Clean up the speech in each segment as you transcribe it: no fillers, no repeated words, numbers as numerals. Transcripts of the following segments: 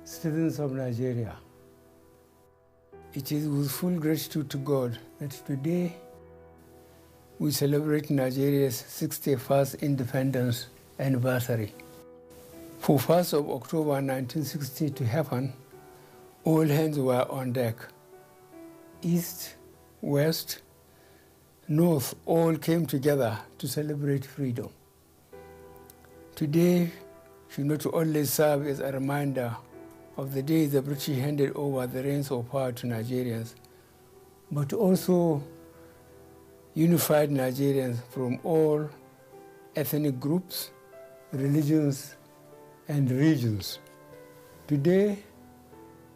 citizens of Nigeria. It is with full gratitude to God that today we celebrate Nigeria's 61st independence anniversary. For 1st of October 1960 to happen, all hands were on deck. East, West, North all came together to celebrate freedom. Today should not only serve as a reminder of the day the British handed over the reins of power to Nigerians, but also unified Nigerians from all ethnic groups, religions, and regions. Today,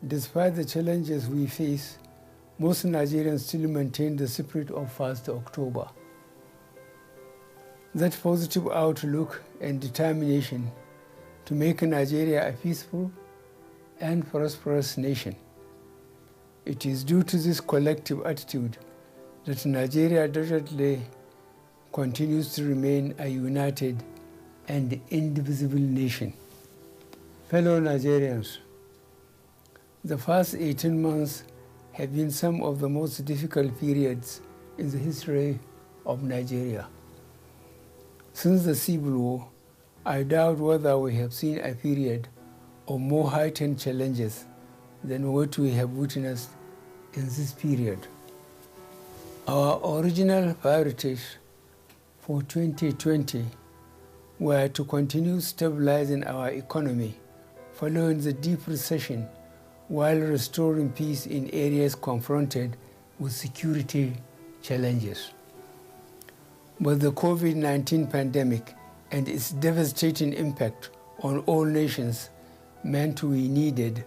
despite the challenges we face, most Nigerians still maintain the spirit of 1st October. That positive outlook and determination to make Nigeria a peaceful and prosperous nation. It is due to this collective attitude that Nigeria doggedly continues to remain a united and indivisible nation. Fellow Nigerians, the first 18 months have been some of the most difficult periods in the history of Nigeria. Since the Civil War, I doubt whether we have seen a period of more heightened challenges than what we have witnessed in this period. Our original priorities for 2020 were to continue stabilizing our economy following the deep recession while restoring peace in areas confronted with security challenges. But the COVID-19 pandemic and its devastating impact on all nations meant we needed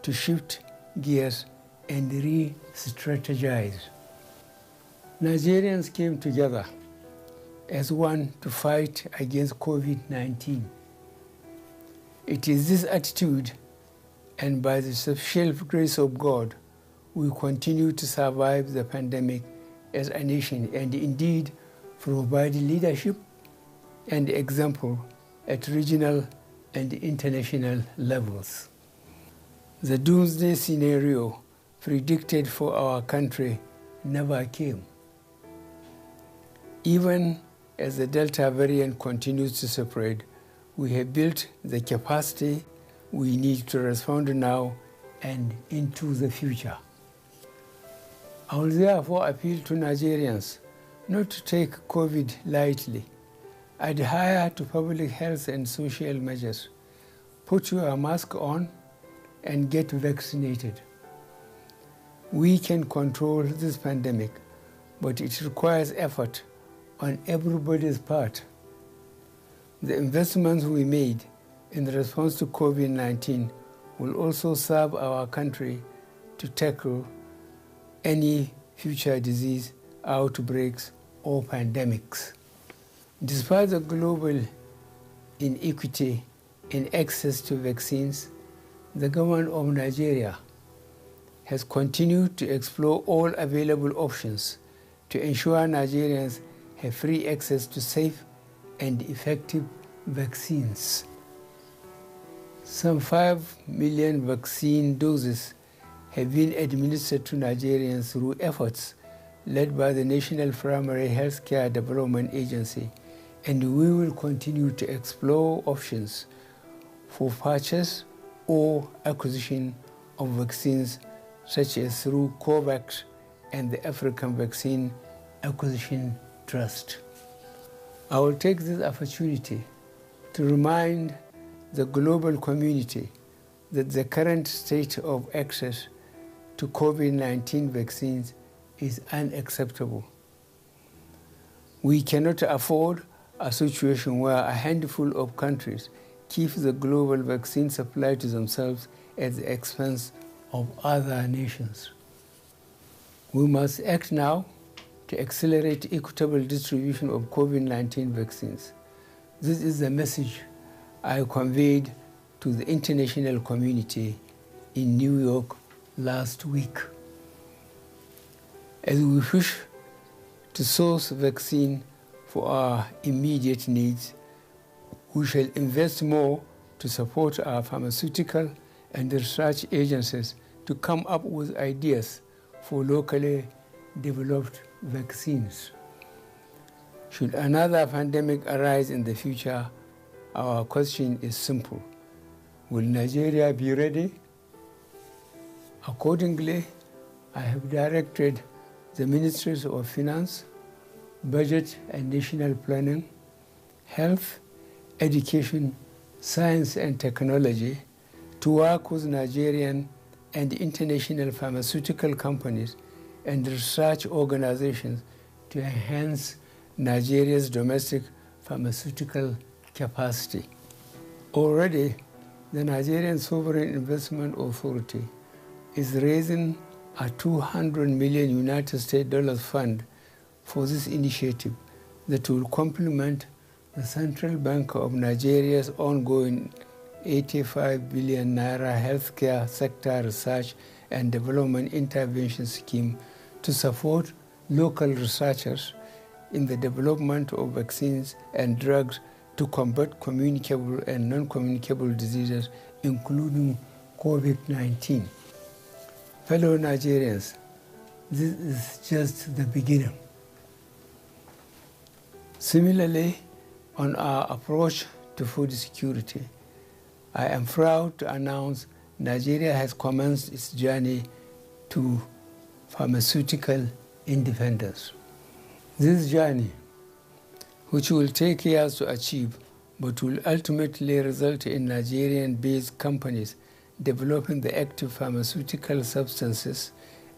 to shift gears and re-strategize. Nigerians came together as one to fight against COVID-19. It is this attitude, and by the special grace of God, we continue to survive the pandemic as a nation and indeed provide leadership and example at regional and international levels. The doomsday scenario predicted for our country never came. Even as the Delta variant continues to spread, we have built the capacity we need to respond now and into the future. I will therefore appeal to Nigerians not to take COVID lightly. Adhere to public health and social measures. Put your mask on and get vaccinated. We can control this pandemic, but it requires effort on everybody's part. The investments we made in response to COVID-19 will also serve our country to tackle any future disease outbreaks or pandemics. Despite the global inequity in access to vaccines, the government of Nigeria has continued to explore all available options to ensure Nigerians have free access to safe and effective vaccines. Some 5 million vaccine doses have been administered to Nigerians through efforts led by the National Primary Healthcare Development Agency, and we will continue to explore options for purchase or acquisition of vaccines, such as through COVAX and the African Vaccine Acquisition Trust. I will take this opportunity to remind the global community that the current state of access to COVID-19 vaccines is unacceptable. We cannot afford a situation where a handful of countries keep the global vaccine supply to themselves at the expense of other nations. We must act now to accelerate equitable distribution of COVID-19 vaccines. This is the message I conveyed to the international community in New York last week. As we push to source vaccine for our immediate needs, we shall invest more to support our pharmaceutical and research agencies to come up with ideas for locally developed vaccines. Should another pandemic arise in the future, our question is simple. Will Nigeria be ready? Accordingly, I have directed the Ministries of Finance, Budget and National Planning, Health, Education, Science and Technology to work with Nigerian and international pharmaceutical companies and research organizations to enhance Nigeria's domestic pharmaceutical capacity. Already, the Nigerian Sovereign Investment Authority is raising a $200 million United States dollars fund for this initiative that will complement the Central Bank of Nigeria's ongoing 85 billion naira healthcare sector research and development intervention scheme to support local researchers in the development of vaccines and drugs to combat communicable and non-communicable diseases, including COVID-19. Fellow Nigerians, this is just the beginning. Similarly, on our approach to food security, I am proud to announce Nigeria has commenced its journey to pharmaceutical independence. This journey, which will take years to achieve, but will ultimately result in Nigerian-based companies developing the active pharmaceutical substances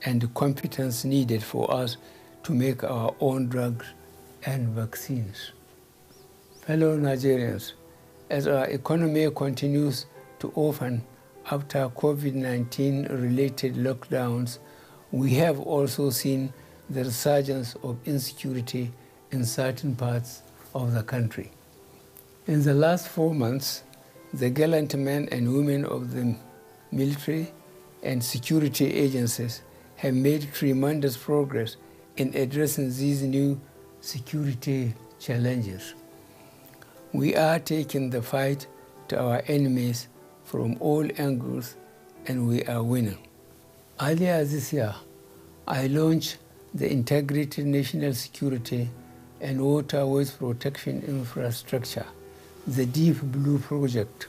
and the competence needed for us to make our own drugs and vaccines. Fellow Nigerians, as our economy continues to open after COVID-19 related lockdowns, we have also seen the resurgence of insecurity in certain parts of the country. In the last 4 months, the gallant men and women of the military and security agencies have made tremendous progress in addressing these new security challenges. We are taking the fight to our enemies from all angles, and we are winning. Earlier this year, I launched the Integrated National Security and Waterways Protection Infrastructure, the Deep Blue Project,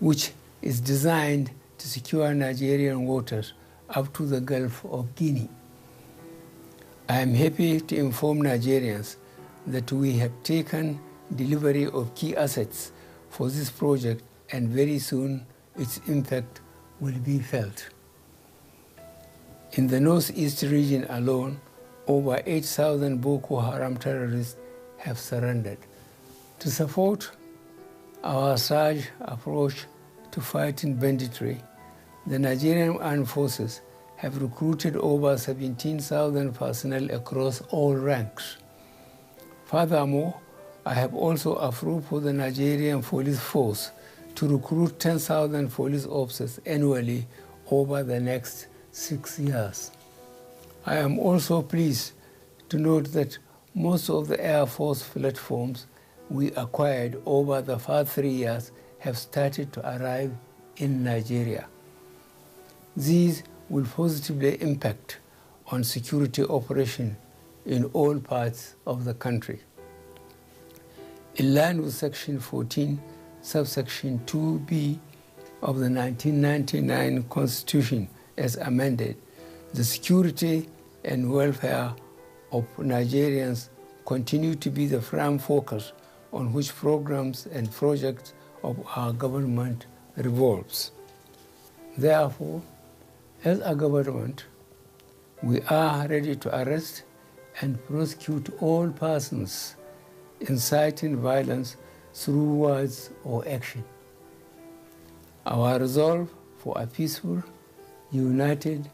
which is designed to secure Nigerian waters up to the Gulf of Guinea. I am happy to inform Nigerians that we have taken delivery of key assets for this project, and very soon its impact will be felt. In the northeast region alone, over 8,000 Boko Haram terrorists have surrendered. To support our surge approach to fighting banditry, the Nigerian Armed Forces have recruited over 17,000 personnel across all ranks. Furthermore, I have also approved for the Nigerian Police Force to recruit 10,000 police officers annually over the next 6 years. I am also pleased to note that most of the Air Force platforms we acquired over the past 3 years have started to arrive in Nigeria. These will positively impact on security operation in all parts of the country. In line with Section 14, subsection 2b of the 1999 Constitution as amended, the security and welfare of Nigerians continue to be the prime focus on which programs and projects of our government revolves. Therefore, as a government, we are ready to arrest and prosecute all persons inciting violence through words or action. Our resolve for a peaceful, united,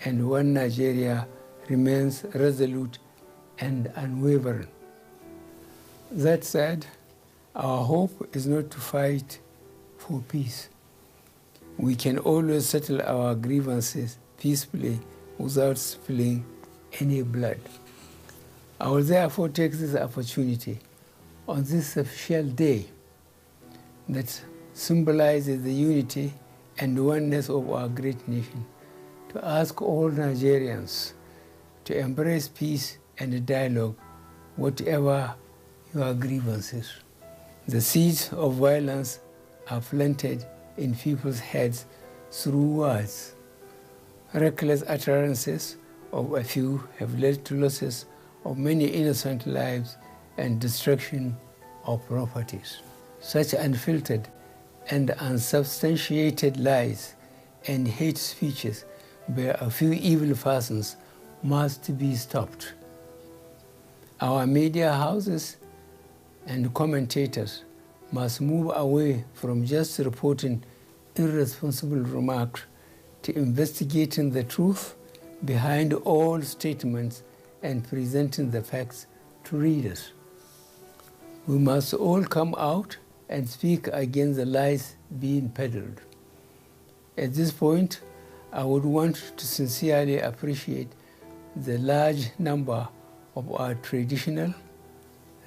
and one Nigeria remains resolute and unwavering. That said, our hope is not to fight for peace. We can always settle our grievances peacefully without spilling any blood. I will therefore take this opportunity on this official day that symbolizes the unity and oneness of our great nation, to ask all Nigerians to embrace peace and dialogue, whatever your grievances. The seeds of violence are planted in people's heads through words. Reckless utterances of a few have led to losses of many innocent lives and destruction of properties. Such unfiltered and unsubstantiated lies and hate speeches by a few evil persons must be stopped. Our media houses and commentators must move away from just reporting irresponsible remarks to investigating the truth behind all statements and presenting the facts to readers. We must all come out and speak against the lies being peddled. At this point, I would want to sincerely appreciate the large number of our traditional,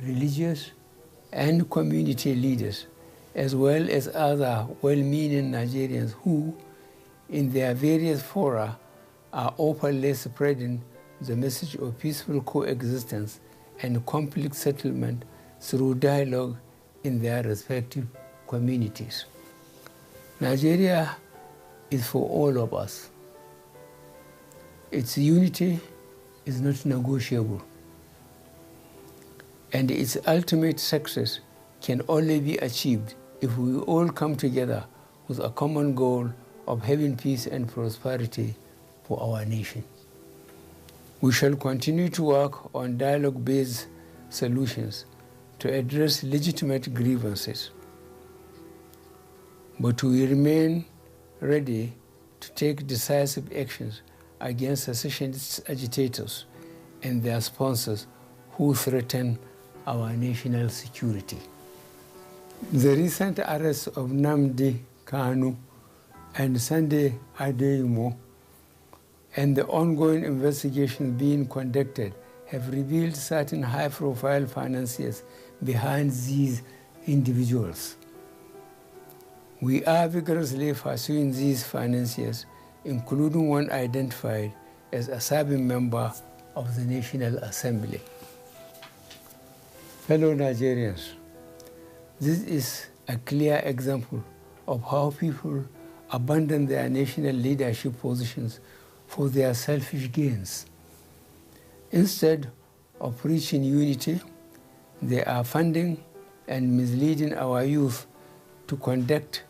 religious, and community leaders, as well as other well-meaning Nigerians who, in their various fora, are openly spreading the message of peaceful coexistence and conflict settlement through dialogue in their respective communities. Nigeria is for all of us. Its unity is not negotiable, and its ultimate success can only be achieved if we all come together with a common goal of having peace and prosperity for our nation. We shall continue to work on dialogue-based solutions to address legitimate grievances, but we remain ready to take decisive actions against secessionist agitators and their sponsors who threaten our national security. The recent arrests of Nnamdi Kanu and Sunday Adeyemo and the ongoing investigations being conducted have revealed certain high-profile financiers behind these individuals. We are vigorously pursuing these financiers, including one identified as a serving member of the National Assembly. Fellow Nigerians, this is a clear example of how people abandon their national leadership positions for their selfish gains. Instead of preaching unity, they are funding and misleading our youth to conduct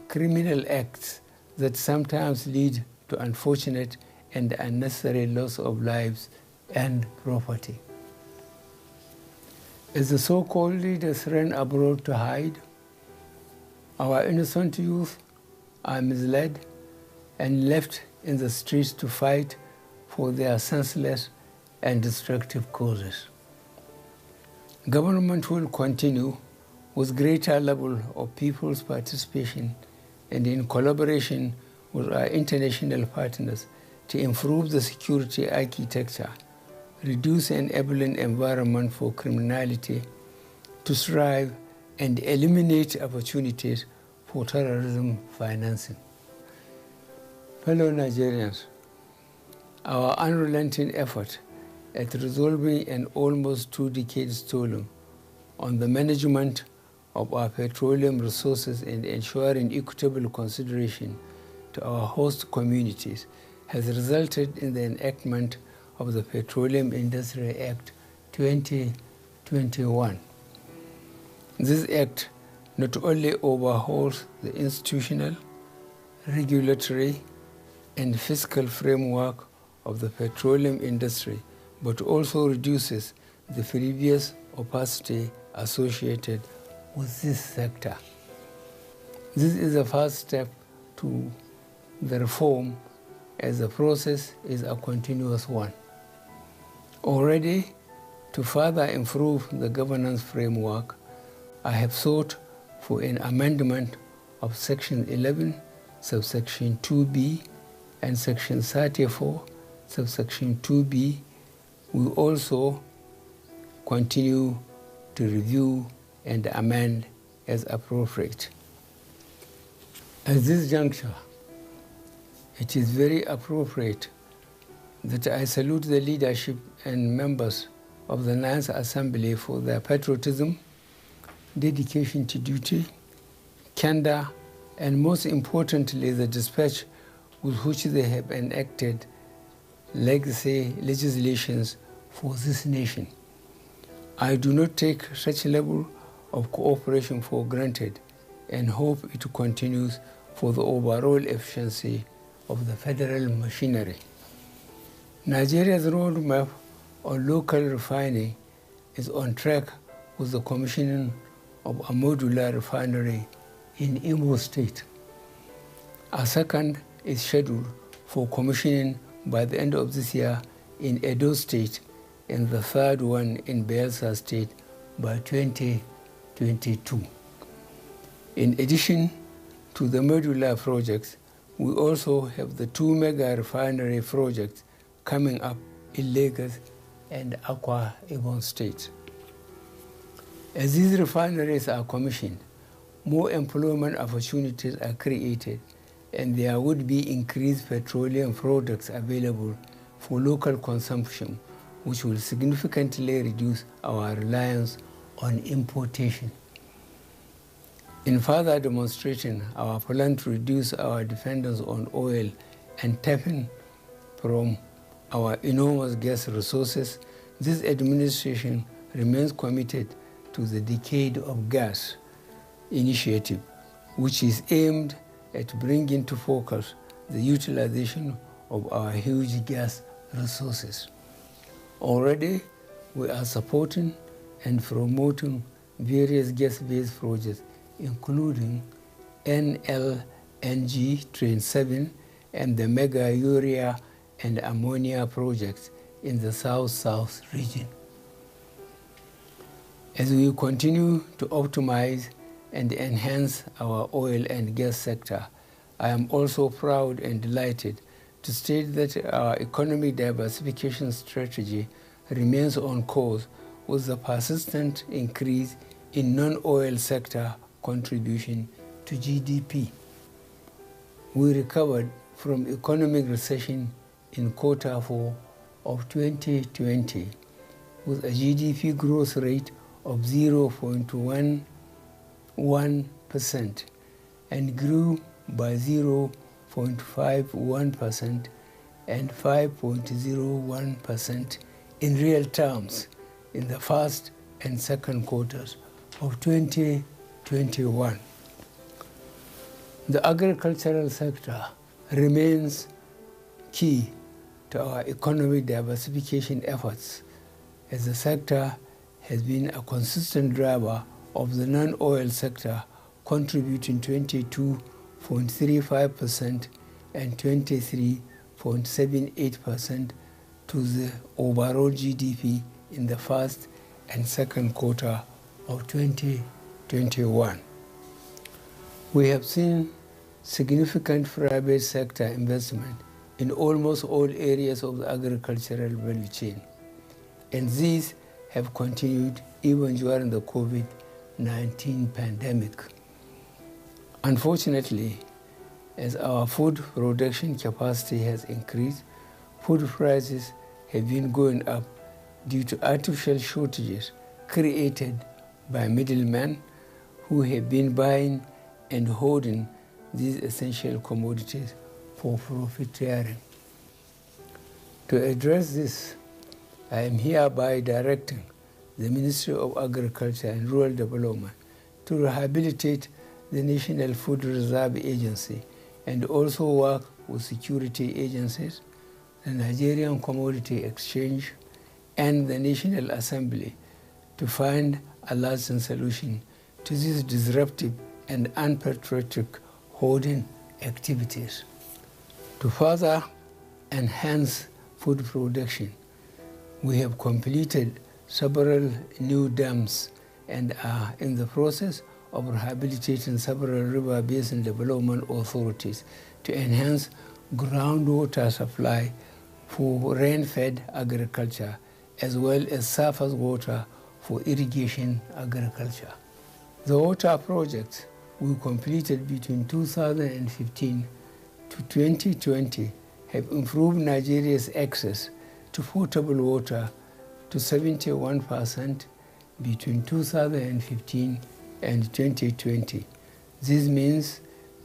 criminal acts that sometimes lead to unfortunate and unnecessary loss of lives and property. As the so-called leaders ran abroad to hide, our innocent youth are misled and left in the streets to fight for their senseless and destructive causes. Government will continue with greater level of people's participation and in collaboration with our international partners to improve the security architecture, reduce an enabling environment for criminality to thrive, and eliminate opportunities for terrorism financing. Fellow Nigerians, our unrelenting effort at resolving an almost 2 decades toil on the management of our petroleum resources and ensuring equitable consideration to our host communities has resulted in the enactment of the Petroleum Industry Act 2021. This act not only overhauls the institutional, regulatory, and fiscal framework of the petroleum industry, but also reduces the previous opacity associated with this sector. This is the first step to the reform, as the process is a continuous one. Already, to further improve the governance framework, I have sought for an amendment of Section 11, subsection 2b, and Section 34, subsection 2b. We also continue to review and amend as appropriate. At this juncture, It is very appropriate that I salute the leadership and members of the Ninth Assembly for their patriotism, dedication to duty, candor, and most importantly, the dispatch with which they have enacted legacy legislations for this nation. I do not take such level of cooperation for granted and hope it continues for the overall efficiency of the federal machinery. Nigeria's roadmap on local refining is on track with the commissioning of a modular refinery in Imo State. A second is scheduled for commissioning by the end of this year in Edo State, and the third one in Bayelsa State by 2022. In addition to the modular projects, we also have the two mega refinery projects coming up in Lagos and Akwa Ibom State. As these refineries are commissioned, more employment opportunities are created, and there would be increased petroleum products available for local consumption, which will significantly reduce our reliance on importation. In further demonstrating our plan to reduce our dependence on oil and tapping from our enormous gas resources, this administration remains committed to the Decade of Gas initiative, which is aimed at bringing to focus the utilization of our huge gas resources. Already, we are supporting and promoting various gas-based projects, including NLNG Train 7 and the mega urea and ammonia projects in the South-South region. As we continue to optimize and enhance our oil and gas sector, I am also proud and delighted to state that our economic diversification strategy remains on course with the persistent increase in non-oil sector contribution to GDP. We recovered from economic recession in Q4 of 2020 with a GDP growth rate of 0.11% and grew by 0.51% and 5.01% in real terms in the first and second quarters of 2021. The agricultural sector remains key to our economic diversification efforts, as the sector has been a consistent driver of the non-oil sector, contributing 22.35% and 23.78% to the overall GDP in the first and second quarter of 2021. We have seen significant private sector investment in almost all areas of the agricultural value chain, and these have continued even during the COVID-19 pandemic. Unfortunately, as our food production capacity has increased, food prices have been going up due to artificial shortages created by middlemen who have been buying and holding these essential commodities for profiteering. To address this, I am hereby directing the Ministry of Agriculture and Rural Development to rehabilitate the National Food Reserve Agency and also work with security agencies, the Nigerian Commodity Exchange, and the National Assembly to find a lasting solution to these disruptive and unpatriotic hoarding activities. To further enhance food production, we have completed several new dams and are in the process of rehabilitating several river basin development authorities to enhance groundwater supply for rain-fed agriculture, as well as surface water for irrigation agriculture. The water projects we completed between 2015 to 2020 have improved Nigeria's access to potable water to 71% between 2015 and 2020. This means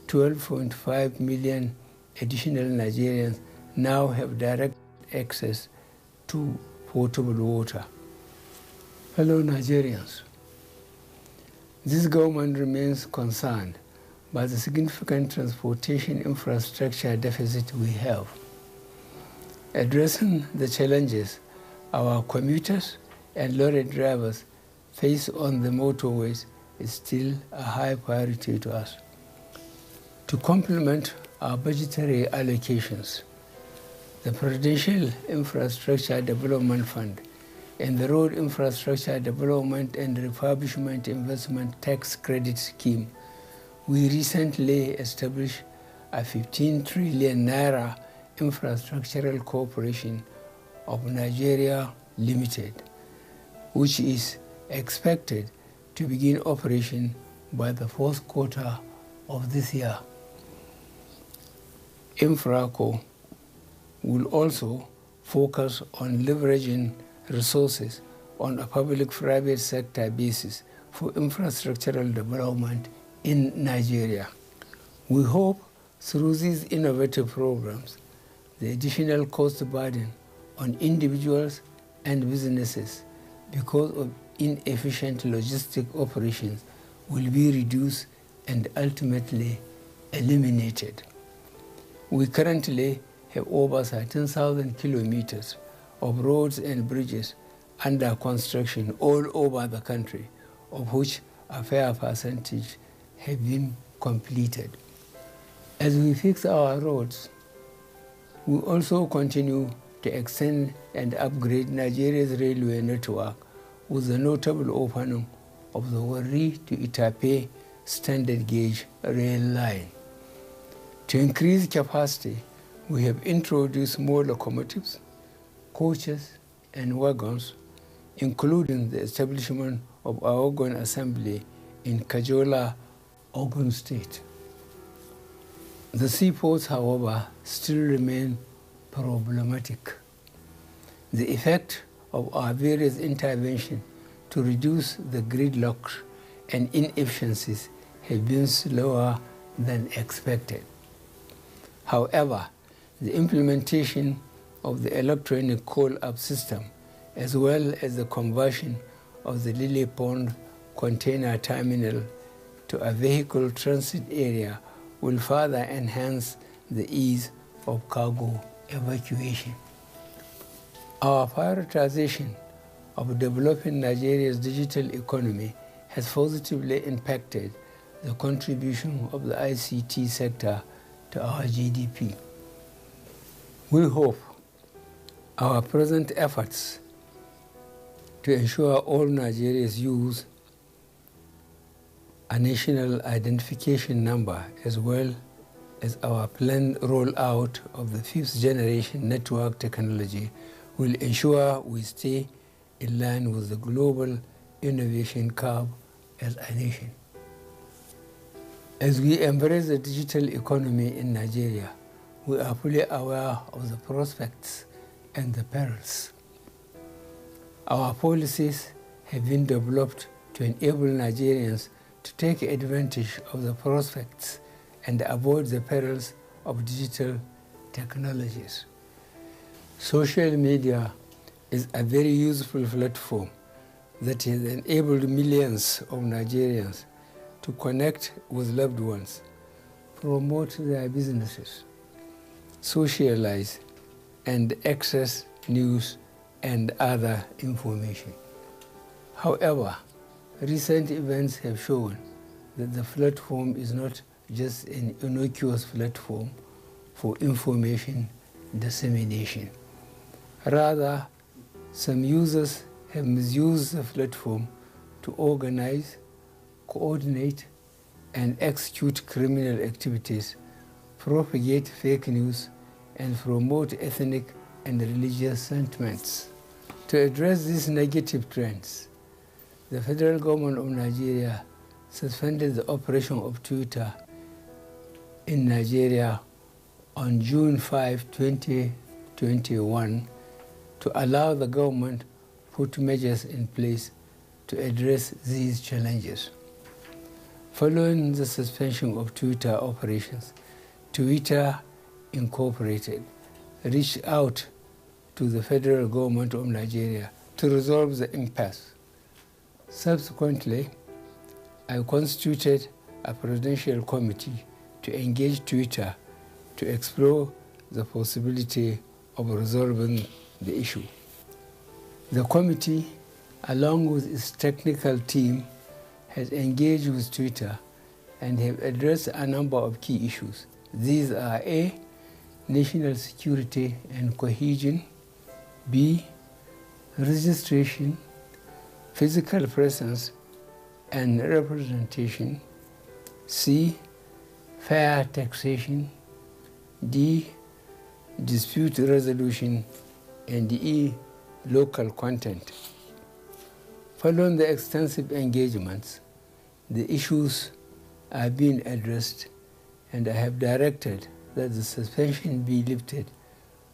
12.5 million additional Nigerians now have direct access to potable water. Fellow Nigerians, this government remains concerned by the significant transportation infrastructure deficit we have. Addressing the challenges our commuters and lorry drivers face on the motorways is still a high priority to us. To complement our budgetary allocations, the Presidential Infrastructure Development Fund and the Road Infrastructure Development and Refurbishment Investment Tax Credit Scheme, we recently established a 15 trillion naira infrastructural corporation of Nigeria Limited, which is expected to begin operation by the fourth quarter of this year. Infraco will also focus on leveraging resources on a public-private sector basis for infrastructural development in Nigeria. We hope through these innovative programs, the additional cost burden on individuals and businesses because of inefficient logistic operations will be reduced and ultimately eliminated. We currently have over 13,000 kilometers of roads and bridges under construction all over the country, of which a fair percentage have been completed. As we fix our roads, we also continue to extend and upgrade Nigeria's railway network with the notable opening of the Warri to Itape standard gauge rail line. To increase capacity, we have introduced more locomotives, coaches, and wagons, including the establishment of our wagon assembly in Kajola, Ogun State. The seaports, however, still remain problematic. The effect of our various interventions to reduce the gridlock and inefficiencies have been slower than expected. However, the implementation of the electronic call-up system, as well as the conversion of the Lily Pond container terminal to a vehicle transit area will further enhance the ease of cargo evacuation. Our prioritization of developing Nigeria's digital economy has positively impacted the contribution of the ICT sector to our GDP. We hope our present efforts to ensure all Nigerians use a national identification number, as well as our planned rollout of the fifth generation network technology, will ensure we stay in line with the global innovation curve as a nation. As we embrace the digital economy in Nigeria, we are fully aware of the prospects and the perils. Our policies have been developed to enable Nigerians to take advantage of the prospects and avoid the perils of digital technologies. Social media is a very useful platform that has enabled millions of Nigerians to connect with loved ones, promote their businesses, socialize, and access news and other information. However, recent events have shown that the platform is not just an innocuous platform for information dissemination. Rather, some users have misused the platform to organize, coordinate, and execute criminal activities, propagate fake news, and promote ethnic and religious sentiments. To address these negative trends, the federal government of Nigeria suspended the operation of Twitter in Nigeria on June 5, 2021 to allow the government put measures in place to address these challenges. Following the suspension of Twitter operations, Twitter Incorporated reached out to the federal government of Nigeria to resolve the impasse. Subsequently, I constituted a presidential committee to engage Twitter to explore the possibility of resolving the issue. The committee, along with its technical team, has engaged with Twitter and have addressed a number of key issues. These are A, national security and cohesion; B, registration, physical presence and representation; C, fair taxation; D, dispute resolution; and E, local content. Following the extensive engagements, the issues are being addressed, and I have directed that the suspension be lifted,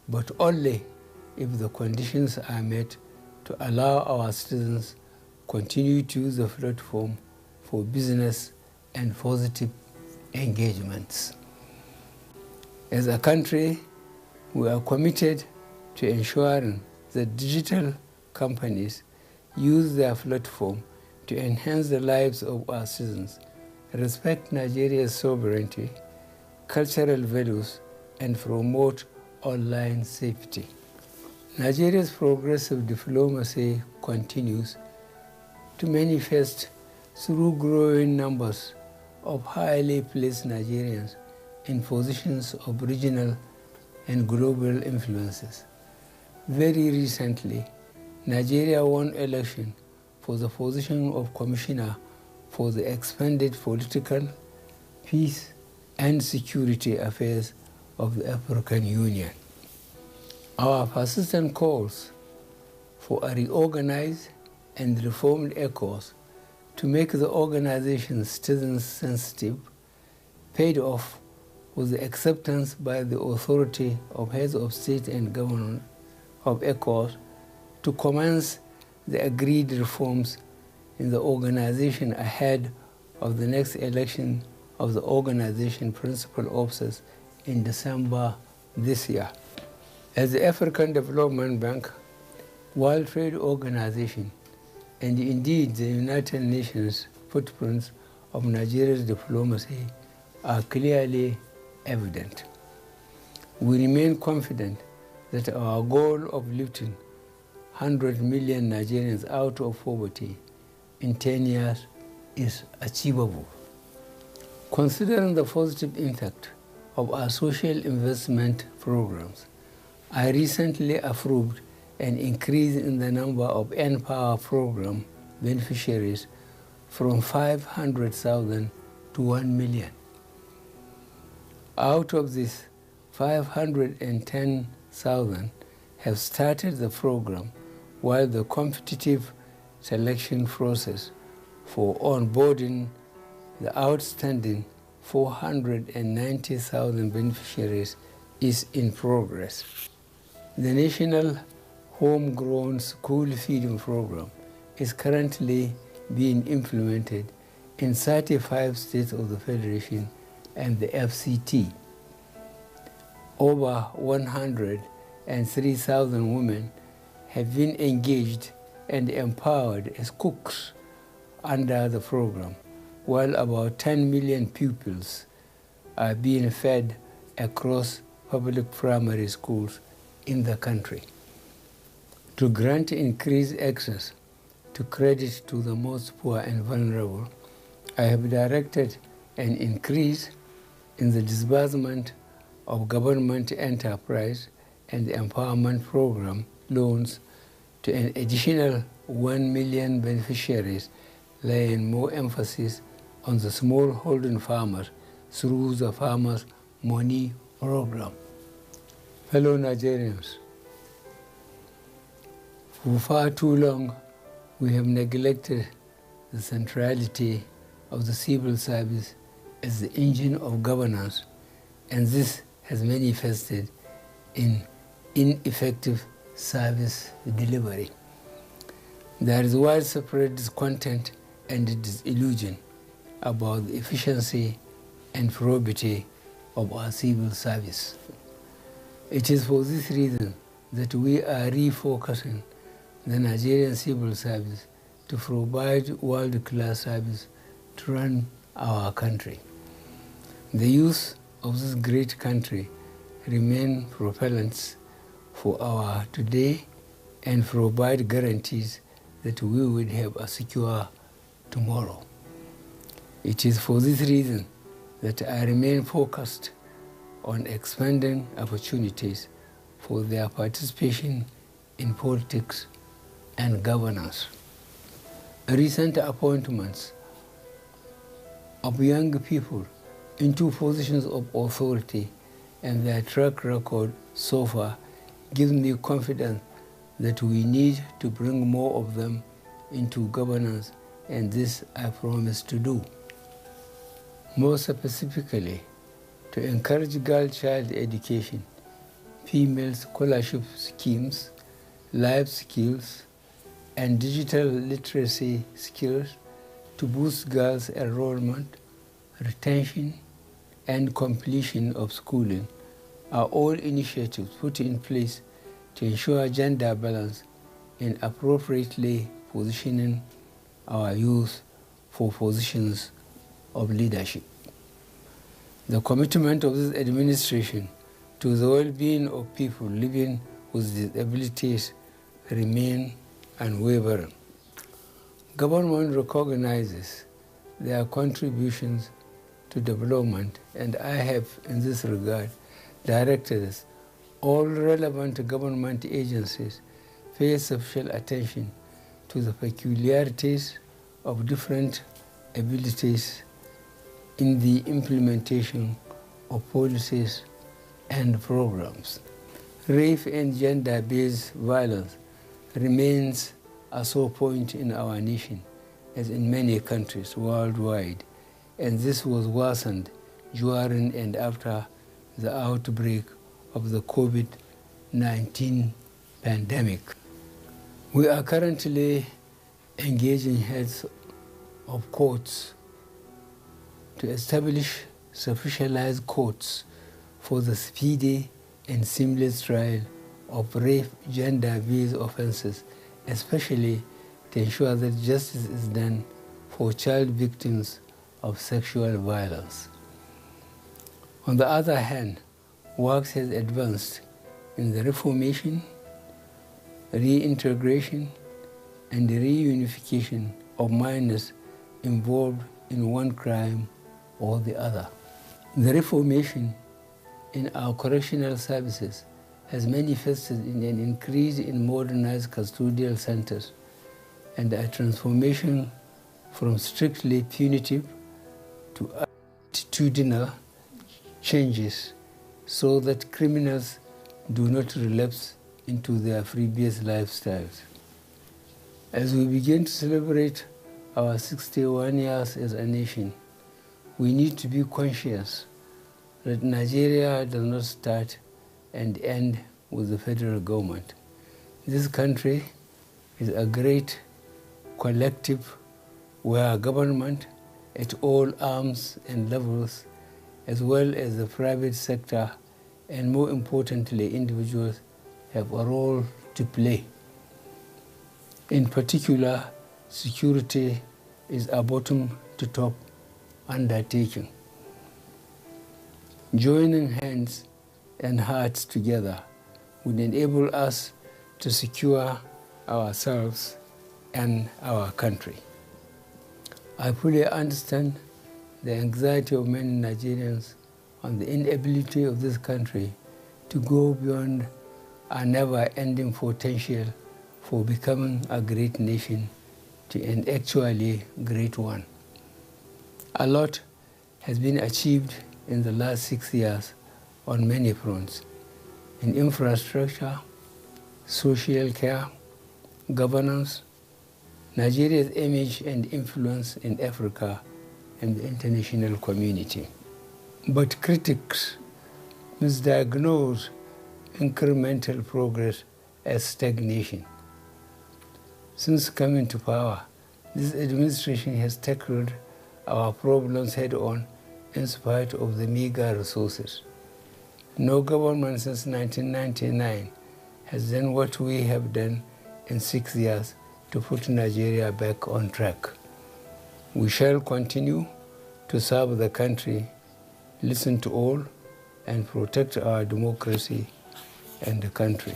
but only if the conditions are met to allow our citizens continue to use the platform for business and positive engagements. As a country, we are committed to ensuring that digital companies use their platform to enhance the lives of our citizens, respect Nigeria's sovereignty, cultural values, and promote online safety. Nigeria's progressive diplomacy continues to manifest through growing numbers of highly placed Nigerians in positions of regional and global influences. Very recently, Nigeria won election for the position of Commissioner for the Expanded Political, Peace and Security Affairs of the African Union. Our persistent calls for a reorganized and reformed ECOWAS to make the organization citizen-sensitive paid off with the acceptance by the authority of heads of state and government of ECOWAS to commence the agreed reforms in the organization ahead of the next election of the organization principal officers in December this year. As the African Development Bank, World Trade Organization, and indeed the United Nations footprints of Nigeria's diplomacy are clearly evident. We remain confident that our goal of lifting 100 million Nigerians out of poverty in 10 years is achievable. Considering the positive impact of our social investment programs, I recently approved an increase in the number of N-Power program beneficiaries from 500,000 to 1 million. Out of this, 510,000 have started the program, while the competitive selection process for onboarding the outstanding 490,000 beneficiaries is in progress. The National Homegrown School Feeding Program is currently being implemented in 35 states of the Federation and the FCT. Over 103,000 women have been engaged and empowered as cooks under the program, while about 10 million pupils are being fed across public primary schools in the country. To grant increased access to credit to the most poor and vulnerable, I have directed an increase in the disbursement of government enterprise and empowerment program loans to an additional 1 million beneficiaries, laying more emphasis on the smallholding farmers through the Farmers' Money Program. Fellow Nigerians, for far too long, we have neglected the centrality of the civil service as the engine of governance, and this has manifested in ineffective service delivery. There is widespread discontent and disillusion about the efficiency and probity of our civil service. It is for this reason that we are refocusing the Nigerian civil service to provide world-class service to run our country. The youth of this great country remain propellants for our today and provide guarantees that we will have a secure tomorrow. It is for this reason that I remain focused on expanding opportunities for their participation in politics and governance. Recent appointments of young people into positions of authority and their track record so far gives me confidence that we need to bring more of them into governance, and this I promise to do. More specifically, to encourage girl-child education, female scholarship schemes, life skills, and digital literacy skills to boost girls' enrollment, retention, and completion of schooling are all initiatives put in place to ensure gender balance in appropriately positioning our youth for positions of leadership. The commitment of this administration to the well-being of people living with disabilities remain unwavering. Government recognizes their contributions to development, and I have, in this regard, directed all relevant government agencies pay sufficient attention to the peculiarities of different abilities in the implementation of policies and programs. Rape and gender-based violence remains a sore point in our nation, as in many countries worldwide, and this was worsened during and after the outbreak of the COVID-19 pandemic. We are currently engaging heads of courts to establish specialized courts for the speedy and seamless trial of rape gender-based offenses, especially to ensure that justice is done for child victims of sexual violence. On the other hand, work has advanced in the reformation, reintegration, and reunification of minors involved in one crime or the other. The reformation in our correctional services has manifested in an increase in modernized custodial centers and a transformation from strictly punitive to attitudinal changes so that criminals do not relapse into their previous lifestyles. As we begin to celebrate our 61 years as a nation, we need to be conscious that Nigeria does not start and end with the federal government. This country is a great collective where government at all arms and levels, as well as the private sector, and more importantly, individuals, have a role to play. In particular, security is a bottom-to-top undertaking. Joining hands and hearts together would enable us to secure ourselves and our country. I fully understand the anxiety of many Nigerians on the inability of this country to go beyond a never-ending potential for becoming a great nation to an actually great one. A lot has been achieved in the last 6 years on many fronts, in infrastructure, social care, governance, Nigeria's image and influence in Africa and the international community. But critics misdiagnose incremental progress as stagnation. Since coming to power, this administration has tackled our problems head-on in spite of the meager resources. No government since 1999 has done what we have done in 6 years to put Nigeria back on track. We shall continue to serve the country, listen to all, and protect our democracy and the country.